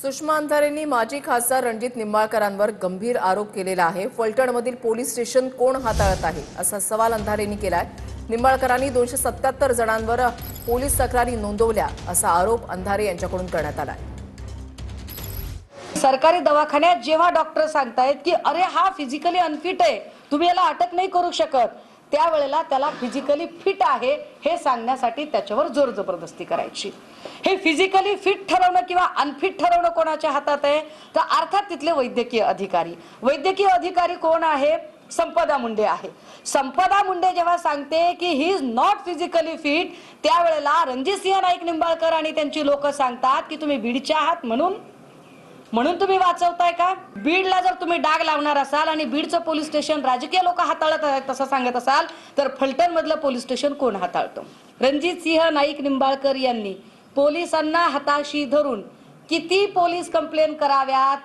सुषमा अंधारेंनी माजी खासदार रणजित निंबाळकरांवर गंभीर आरोप केलेला आहे। फलटणमधील पोलीस स्टेशन कोण हाताळत आहे असा सवाल अंधारेंनी केलाय। निंबाळकरांनी 277 जणांवर पोलीस तक्रारी नोंदवल्या असा आरोप अंधारे यांच्याकडून करण्यात आलाय। सरकारी दवाखान्यात जेव्हा डॉक्टर सांगतायत की अरे हा फिजिकली अनफिट आहे, तुम्ही याला अटक नाही करू शकत, त्यावेळेला त्याला फिजिकली फिट आहे हे सांगण्यासाठी त्याच्यावर जोर जबरदस्ती करायची। हे फिजिकली फिट ठरवणं किंवा अनफिट ठरवणं कोणाच्या हातात आहे? तर अर्थात तिथले वैद्यकीय अधिकारी कोण आहे? संपदा मुंडे आहे। संपदा मुंडे जेव्हा सांगते की he is not physically fit, त्यावेळेला रणजितसिंह नाईक निंबाळकर आणि त्यांची लोक सांगतात की तुम्ही बीडचे आहात म्हणून तुम्ही वाचवताय का? बीडला जर तुम्ही डाग लावणार असाल आणि बीडचं पोलीस स्टेशन राजकीय लोक हाताळत आहेत तसं सांगत असाल, तर फलटण मधलं पोलीस स्टेशन कोण हाताळतो? रणजितसिंह नाईक निंबाळकर यांनी पोलिसांना हाताशी धरून किती पोलीस कंप्लेंट कराव्यात?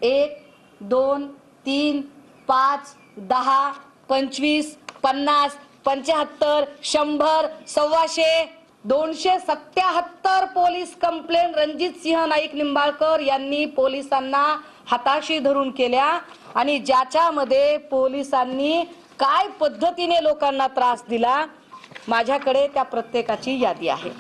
1, 2, 3, 5, 10, 25, 50, 75, 100, 125, 277 पोलीस कंप्लेंट रणजितसिंह नाईक निंबाळकर यांनी पोलिसांना हाताशी धरून केल्या। आणि ज्याच्यामध्ये पोलिसांनी काय पद्धतीने लोकांना त्रास दिला, माझ्याकडे त्या प्रत्येकाची यादी आहे।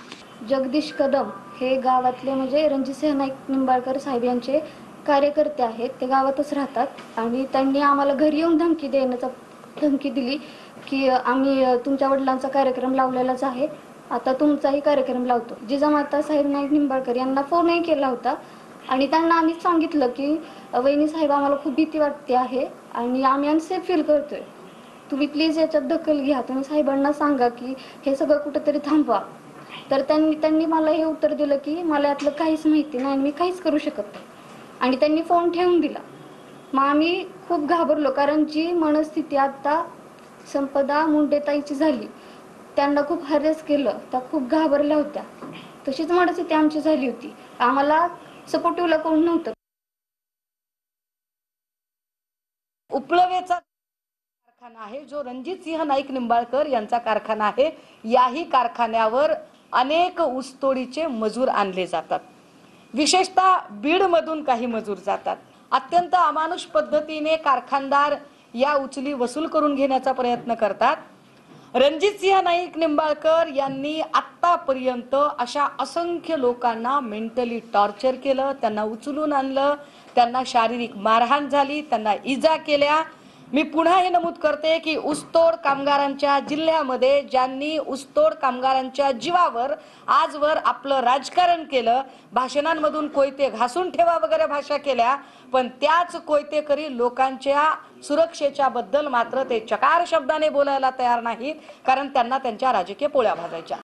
जगदीश कदम हे गावातले म्हणजे रणजितसिंह नाईक निंबाळकर साहेब यांचे कार्यकर्ते आहेत। ते गावातच राहतात आणि त्यांनी आम्हाला घरी येऊन धमकी दिली की आम्ही तुमच्या वडिलांचा कार्यक्रम लावलेलाच आहे, आता तुमचाही कार्यक्रम लावतो। जिजामाता साहेब नाईक निंबाळकर यांना फोनही केला होता आणि त्यांना आम्ही सांगितलं की वहिनी साहेब, आम्हाला खूप भीती वाटते आहे आणि आम्ही अनसेफ फील करतोय, तुम्ही प्लीज याच्यात दखल घ्या, तुम्ही साहेबांना सांगा की हे सगळं कुठेतरी थांबवा। तर त्यांनी मला हे उत्तर दिलं की मला यातलं काहीच माहिती नाही, मी काहीच करू शकत नाही, आणि त्यांनी फोन ठेवून दिला। मग आम्ही खूप घाबरलो, कारण जी मनस्थिती आता संपदा मुंडेताईची झाली, त्यांना खूप हॅरेस केलं, त्या खूप घाबरल्या होत्या, तशीच मनस्थिती आमची झाली होती। आम्हाला सपोर्टिव्हला कोण नव्हतं। उपळवेचा कारखाना आहे जो रणजितसिंह नाईक निंबाळकर यांचा कारखाना आहे। याही कारखान्यावर अनेक ऊसतोडीचे मजूर आणले जातात, विशेषतः बीड मधून काही मजूर जातात। अत्यंत अमानुष पद्धतीने कारखानदार या उचली वसूल करून घेण्याचा प्रयत्न करतात। रणजितसिंह नाईक निंबाळकर यांनी आतापर्यंत अशा असंख्य लोकांना मेंटली टॉर्चर केलं, त्यांना उचलून आणलं, त्यांना शारीरिक मारहाण झाली, त्यांना इजा केल्या। मी पुन्हा हे नमूद करते की ऊसतोड कामगारांच्या जिल्ह्यामध्ये ज्यांनी ऊसतोड कामगारांच्या जीवावर आजवर आपलं राजकारण केलं, भाषणांमधून कोयते घासून ठेवा वगैरे भाषा केल्या, पण त्याच कोयतेकरी लोकांच्या सुरक्षेच्या बद्दल मात्र ते चकार शब्दाने बोलायला तयार नाहीत, कारण त्यांना त्यांच्या राजकीय पोळ्या भाजायच्या।